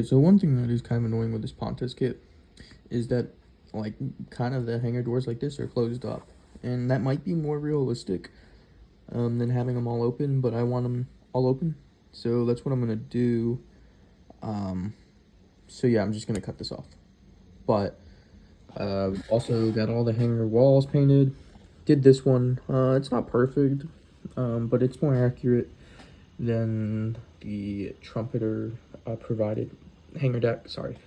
Okay, so one thing that is kind of annoying with this Pontus kit is that, like, kind of the hangar doors like this are closed up. And that might be more realistic than having them all open, but I want them all open. So that's what I'm going to do. So yeah, I'm just going to cut this off. But also got all the hangar walls painted. Did this one. It's not perfect, but it's more accurate than the trumpeter provided hangar deck. Sorry.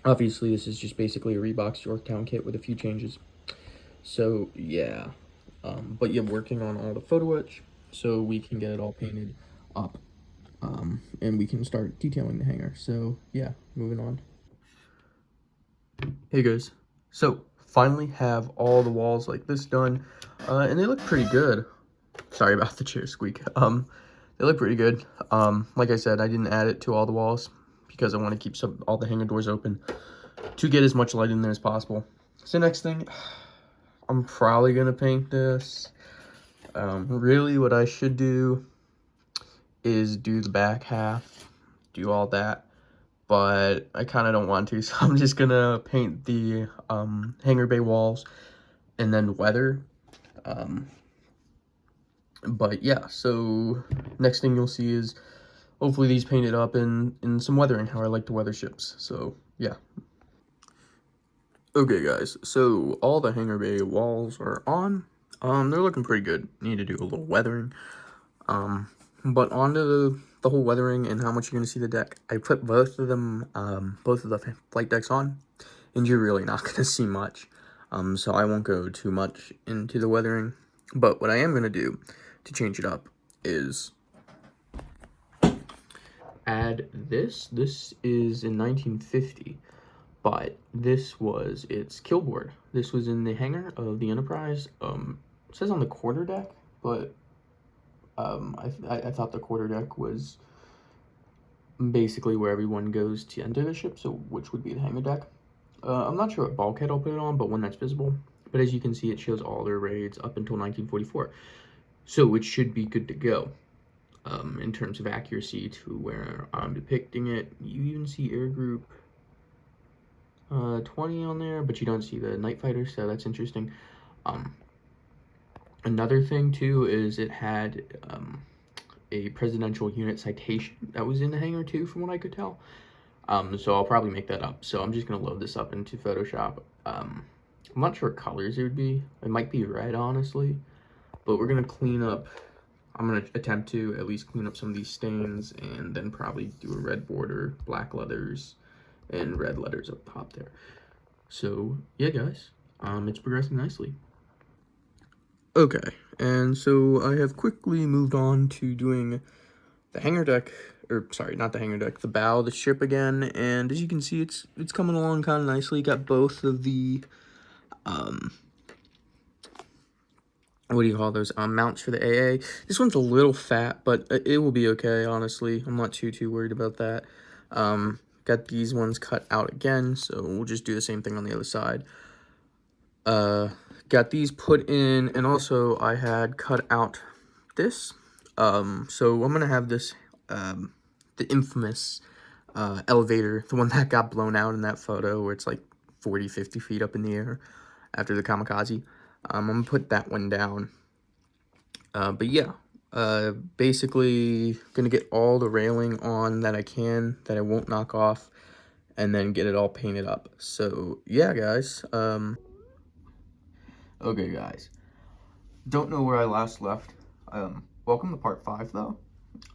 Obviously, this is just basically a reboxed Yorktown kit with a few changes. So yeah, but yeah, working on all the photo etch so we can get it all painted up, and we can start detailing the hangar. So yeah, moving on. Hey guys, so finally have all the walls like this done, and they look pretty good. Sorry about the chair squeak. They look pretty good. Like I said, I didn't add it to all the walls because I want to keep all the hangar doors open to get as much light in there as possible. So next thing, I'm probably gonna paint this. Really what I should do is do the back half, do all that, but I kind of don't want to, so I'm just gonna paint the hangar bay walls and then weather. But yeah, so next thing you'll see is hopefully these painted up in some weathering, how I like to weather ships. So yeah. Okay guys, so all the hangar bay walls are on. They're looking pretty good. Need to do a little weathering. But onto the whole weathering and how much you're gonna see the deck. I put both of them, both of the flight decks on, and you're really not gonna see much. So I won't go too much into the weathering. But what I am gonna do to change it up is add this. This is in 1950. But this was its killboard. This was in the hangar of the Enterprise. It says on the quarter deck, but I thought the quarter deck was basically where everyone goes to enter the ship, so which would be the hangar deck. I'm not sure what bulkhead I'll put it on, but one that's visible. But as you can see, it shows all their raids up until 1944, so it should be good to go. In terms of accuracy to where I'm depicting it. You even see air group 20 on there, but you don't see the night fighter, so that's interesting. Another thing too is it had a presidential unit citation that was in the hangar too, from what I could tell. So I'll probably make that up. So I'm just gonna load this up into Photoshop. I'm not sure what colors it would be. It might be red, honestly, but we're gonna clean up. I'm gonna attempt to at least clean up some of these stains, and then probably do a red border, black leathers, and red letters up top there. So yeah guys, it's progressing nicely. Okay, and so I have quickly moved on to doing the hangar deck, or sorry, not the hangar deck, the bow of the ship again, and as you can see, it's coming along kind of nicely. Got both of the what do you call those, mounts for the AA. This one's a little fat, but it will be okay, honestly. I'm not too worried about that. Got these ones cut out again, so we'll just do the same thing on the other side. Got these put in, and also I had cut out this. So I'm gonna have this, the infamous elevator, the one that got blown out in that photo where it's like 40-50 feet up in the air after the kamikaze. I'm gonna put that one down. But yeah, basically gonna get all the railing on that I can, that I won't knock off, and then get it all painted up. So yeah guys, okay guys, don't know where I last left. Welcome to part 5 though.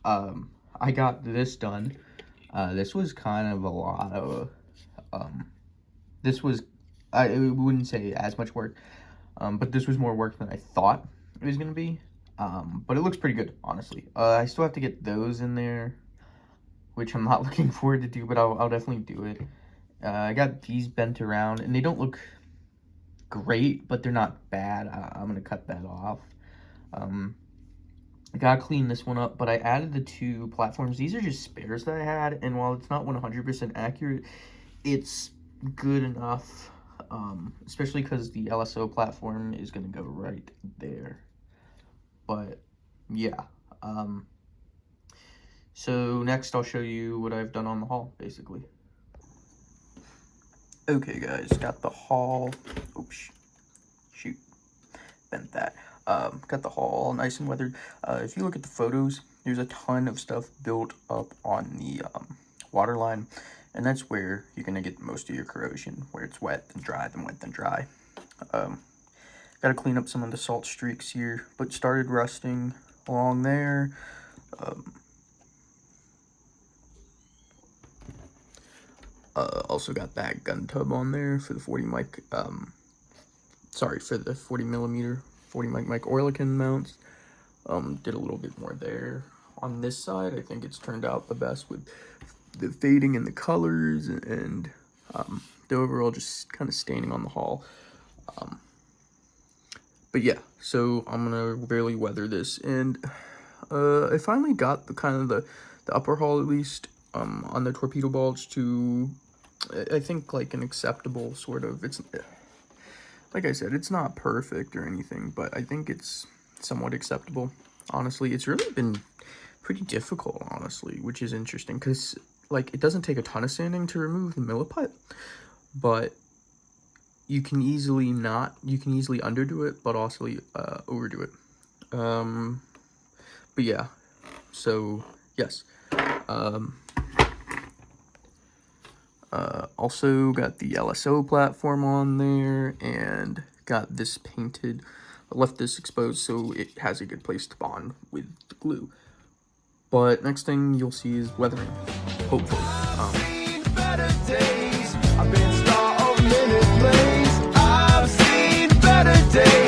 I got this done. This was kind of a lot of, this was, I wouldn't say as much work, but this was more work than I thought it was gonna be. But it looks pretty good, honestly. I still have to get those in there, which I'm not looking forward to do, but I'll definitely do it. I got these bent around, and they don't look great, but they're not bad. I'm gonna cut that off. I gotta clean this one up, but I added the 2 platforms. These are just spares that I had, and while it's not 100% accurate, it's good enough, especially because the LSO platform is gonna go right there. But yeah, So next I'll show you what I've done on the hull, basically. Okay guys, got the hull. Oops, shoot, bent that. Got the hull all nice and weathered. If you look at the photos, there's a ton of stuff built up on the waterline, and that's where you're gonna get most of your corrosion, where it's wet then dry, then wet then dry. Got to clean up some of the salt streaks here, but started rusting along there. Also got that gun tub on there for the 40 mic, for the 40 millimeter 40 mic Oerlikon mounts. Did a little bit more there. On this side, I think it's turned out the best with the fading and the colors and the overall just kind of staining on the hull. But yeah, so I'm gonna barely weather this, and I finally got the kind of the upper hull, at least on the torpedo bulge, to I think like an acceptable sort of. It's like I said, it's not perfect or anything, but I think it's somewhat acceptable. Honestly, it's really been pretty difficult, honestly, which is interesting because like it doesn't take a ton of sanding to remove the milliput, but you can easily underdo it, but also overdo it. But yeah, so yes. Also got the LSO platform on there and got this painted. I left this exposed so it has a good place to bond with the glue. But next thing you'll see is weathering, hopefully. I've been star of minute plays. I've seen better days.